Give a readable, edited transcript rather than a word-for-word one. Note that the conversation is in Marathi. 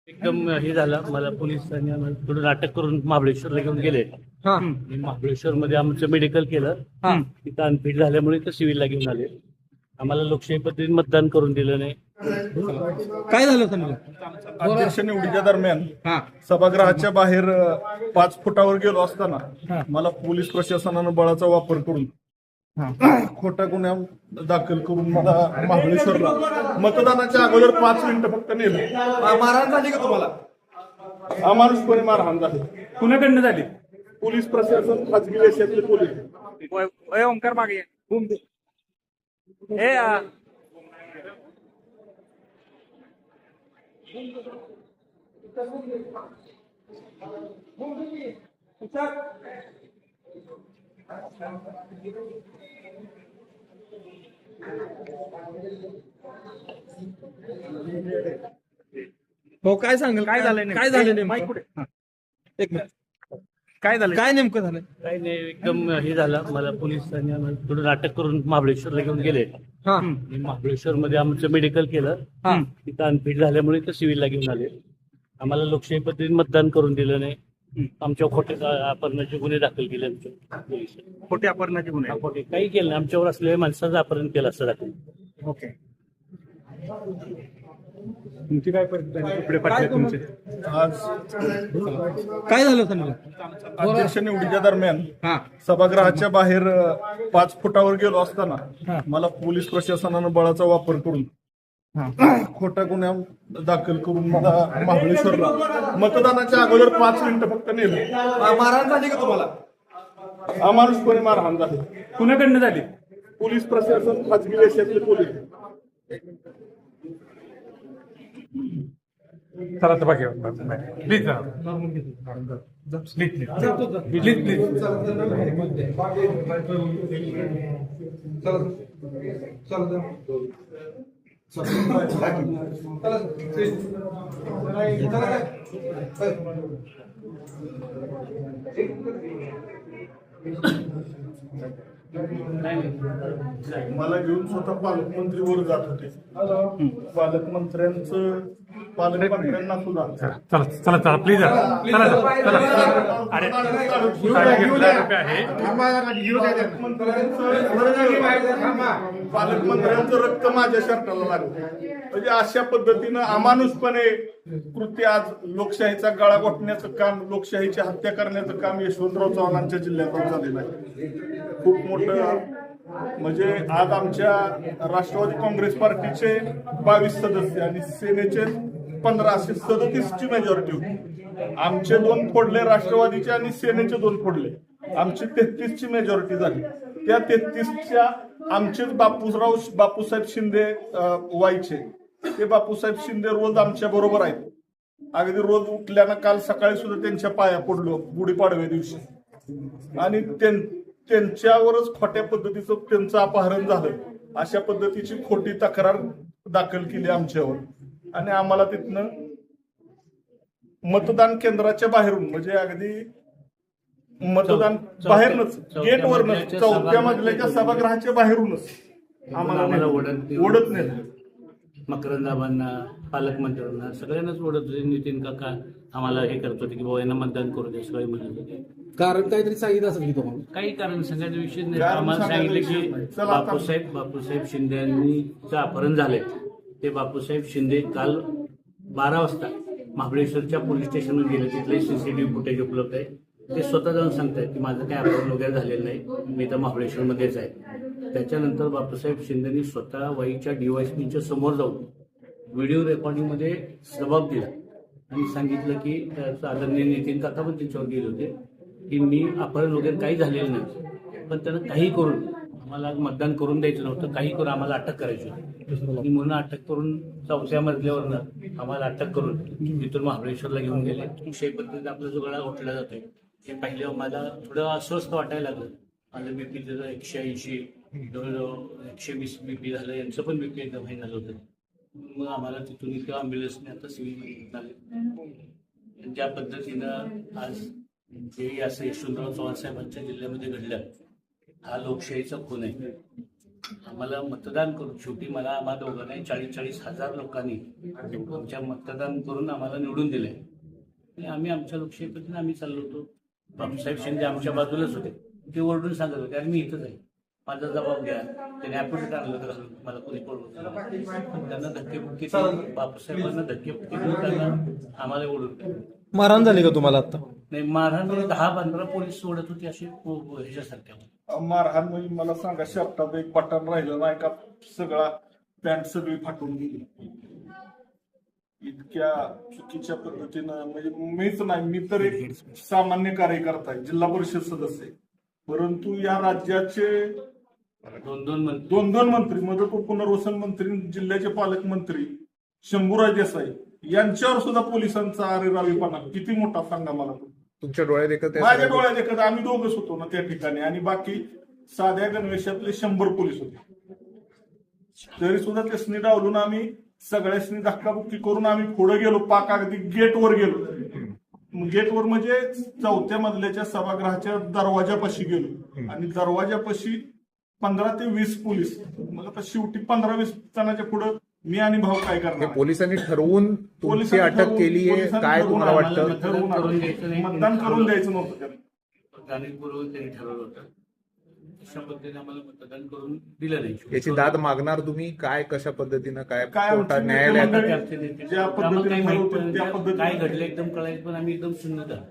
एकदम हे झालं. मला पोलिसांनी थोडं अटक करून महाबळेश्वरला घेऊन गेले. मी महाबळेश्वर मध्ये आमचं मेडिकल केलं. तिथं अनफिट झाल्यामुळे तर सिव्हिलला घेऊन आले. आम्हाला लोकशाही पद्धतीने मतदान करून दिलं नाही. काय झालं समजा अध्यक्ष निवडीच्या दरम्यान सभागृहाच्या बाहेर 5 फुटावर गेलो असताना मला पोलीस प्रशासनानं बळाचा वापर करून खोटा गुन्हा दाखल करून मला महाबळेश्वरला मतदानाच्या अगोदर 5 मिनिटं फक्त नेले. मारहाण झाली का तुम्हाला? अमानुषपणे मारहाण झाली. कुणाकडनं झाली? पोलीस प्रशासन, खाजगी देशातले पोलीस. ओंकार मागे हो काय सांगाल? काय झालं? काय झालं नेमकं? एक मिनिट. काय झालं? काय नेमकं झालं? काही नाही, एकदम हे झालं. मला पोलिसांनी थोडं अटक करून महाबळेश्वरला घेऊन गेले. मी महाबळेश्वर मध्ये आमचं मेडिकल केलं. तिथं अनफिट झाल्यामुळे तर सिव्हिलला घेऊन आले. आम्हाला लोकशाही पद्धतीने मतदान करून दिलं नाही. आमच्या खोट्या अपहरणाचे गुन्हे दाखल केले. आमच्या पोलिसांनी खोटे अपहरणाचे गुन्हे. खोटे काही केलं नाही. आमच्यावर असलेल्या माणसाचं अपहरण केलं असं दाखल. ओके. तुमची काय परिस्थिती पाठले तुमचे? आज काय झालं समजा अध्यक्ष निवडीच्या दरम्यान सभागृहाच्या बाहेर 5 फुटावर गेलो असताना मला पोलीस प्रशासनानं बळाचा वापर करून खोटा गुन्हा दाखल करून मला महाबळेश्वरला मतदानाच्या अगोदर 5 मिनिटं फक्त नेले. मारहाण झाली का तुम्हाला? अमानुषपणे मारहाण झाली. कुणाकडनं झाली? पोलीस प्रशासन, खाजगी देशातले पोलीस. चला तर बाकी प्लीज प्लीज प्लीज मला घेऊन स्वतः पालकमंत्री वर जात होते. पालकमंत्र्यांना सुद्धा चला चला चला प्लीज चला चला. अरे पालकमंत्र्यांचं रक्त माझ्या शर्टाला लागलं. म्हणजे अशा पद्धतीनं अमानुषपणे कृत्य आज लोकशाहीचा गळा घोटण्याचं काम, लोकशाहीची हत्या करण्याचं काम यशवंतराव चव्हाणांच्या जिल्ह्यात झालेलं आहे. खूप मोठं. म्हणजे आज आमच्या राष्ट्रवादी काँग्रेस पार्टीचे 22 सदस्य आणि सेनेचे 15 असे 37ची मेजॉरिटी होती. आमचे 2 फोडले, राष्ट्रवादीचे आणि सेनेचे 2 फोडले. आमची 33ची मेजॉरिटी झाली. त्या 33च्या आमचेच बापूसाहेब शिंदे व्हायचे. ते बापूसाहेब शिंदे रोज आमच्या बरोबर आहेत. अगदी रोज उठल्यानं काल सकाळी सुद्धा त्यांच्या पाया पडलो गुढीपाडव्या दिवशी. आणि त्यांच्यावरच खोट्या पद्धतीचं त्यांचं अपहरण झालं. अशा पद्धतीची खोटी तक्रार दाखल केली आमच्यावर. आणि आम्हाला तिथनं मतदान केंद्राच्या बाहेरून, म्हणजे अगदी मतदान बाहेरनच, गेटवरनच, 4थ्या मजल्याच्या सभागृहाच्या बाहेरूनच आम्हाला ओढत नाही. मकरंदाबांना, पालकमंत्र्यांना सगळ्यांनाच ओढत होते. नितीन काका आम्हाला हे करत होते की बाबा यांना मतदान करू दे. सगळे म्हणत होते. कारण काहीतरी सांगितलं असेल की तुम्हाला? काही कारण सांगायचा विषय नाही. आम्हाला सांगितलं की बापूसाहेब शिंदे यांनीचं अपहरण झालंय. ते बापूसाहेब शिंदे काल 12 वाजता महाबळेश्वरच्या पोलीस स्टेशनवर गेले. तिथले सीसीटीव्ही फुटेज उपलब्ध आहे. ते स्वतः जाऊन सांगतायत की माझं काय अपहरण वगैरे झालेलं नाही, मी तर महाबळेश्वरमध्येच आहे. त्याच्यानंतर बापूसाहेब शिंदेनी स्वतः वाईच्या डीवायएसपीच्या समोर जाऊन व्हिडिओ रेकॉर्डिंगमध्ये जबाब दिला आणि सांगितलं की आदरणीय नितीन काका पण त्यांच्यावर गेले होते की मी अपहरण वगैरे काही झालेलं नाही, पण त्यानं काही करून आम्हाला मतदान करून द्यायचं नव्हतं. काही करून आम्हाला अटक करायची होती. म्हणून अटक करून 4थ्या मजल्यावरनं आम्हाला अटक करून तिथून महाबळेश्वरला घेऊन गेले. लोकशाही पद्धतीने आपला जो गळा घोटला जातोय हे पाहिल्यावर मला थोडं अस्वस्थ वाटायला लागलं. माझं बीपी जर 180, जवळजवळ 120 बीपी झालं. यांचं पण बीपी एकदम हे झालं होतं. मग आम्हाला तिथून इथं अँब्युलन्सने आता सिव्हिल आले. ज्या पद्धतीनं आज जे असं यशवंतराव चव्हाण साहेबांच्या जिल्ह्यामध्ये घडलं, हा लोकशाहीचा खून आहे. आम्हाला मतदान करून शेवटी मला आम्हा दोघांना 40 हजार लोकांनी आमच्या मतदान करून आम्हाला निवडून दिले आणि आम्ही आमच्या लोकशाही पद्धतीने आम्ही चाललो होतो. बापूसाहेब शिंदे आमच्या बाजूलाच होते. ते ओरडून सांगत होते आणि मी इथंच आहे, माझा जबाब घ्या. त्याने ॲपोजिट आणलं तर मला कोणी पडवलं, त्यांना धक्केबुक्की बापूसाहेबांना धक्केबुक्की करताना आम्हाला ओढून मारहाण झाली का तुम्हाला आता? नाही, मारहाण 10-15 पोलीस सोडत होते असे ह्याच्यासारख्या. मारहाण म्हणजे मला सांगा, शर्टात एक बटन राहिलं नाही का, सगळा पॅन्ट सगळी फाटून गेली. इतक्या चुकीच्या पद्धतीनं, म्हणजे मीच नाही, मी तर एक सामान्य कार्यकर्ता आहे, जिल्हा परिषद सदस्य आहे, परंतु या राज्याचे दोन मंत्री, मदत व पुनर्वसन मंत्री, जिल्ह्याचे पालकमंत्री शंभूराज देसाई यांच्यावर सुद्धा पोलिसांचा अरेरावीपणा किती मोठा सांगा मला. तुमच्या डोळ्यात एकच माझ्या डोळ्यात एकच, आम्ही दोघच होतो ना त्या ठिकाणी आणि बाकी साध्या गणवेशातले 100 पोलीस होते. तरी सुद्धा त्यासनी डावलून आम्ही सगळ्यासनी धक्काबुक्की करून आम्ही पुढे गेलो, पाक अगदी गेटवर गेलो. गेटवर म्हणजे 4थ्या मजल्याच्या सभागृहाच्या दरवाजापाशी गेलो आणि दरवाजापाशी 15 ते 20 पोलीस. मग आता शेवटी 15-20 जणांच्या पुढे मी आणि भाऊ काय करणार. पोलिसांनी ठरवून तुमची अटक केली आहे, काय तुम्हाला वाटतं? मतदान करून द्यायचं नव्हतं त्यांना. जाणीवपूर्वक त्यांनी ठरवलं होतं, अशा पद्धतीने आम्हाला मतदान करून दिलं नाही. याची दाद मागणार तुम्ही? काय कशा पद्धतीनं काय काय कोर्टात न्यायालयात ज्या पद्धतीने ठरवतील त्या पद्धतीने काय घडलं एकदम कळायचं, पण आम्ही एकदम शून्यता.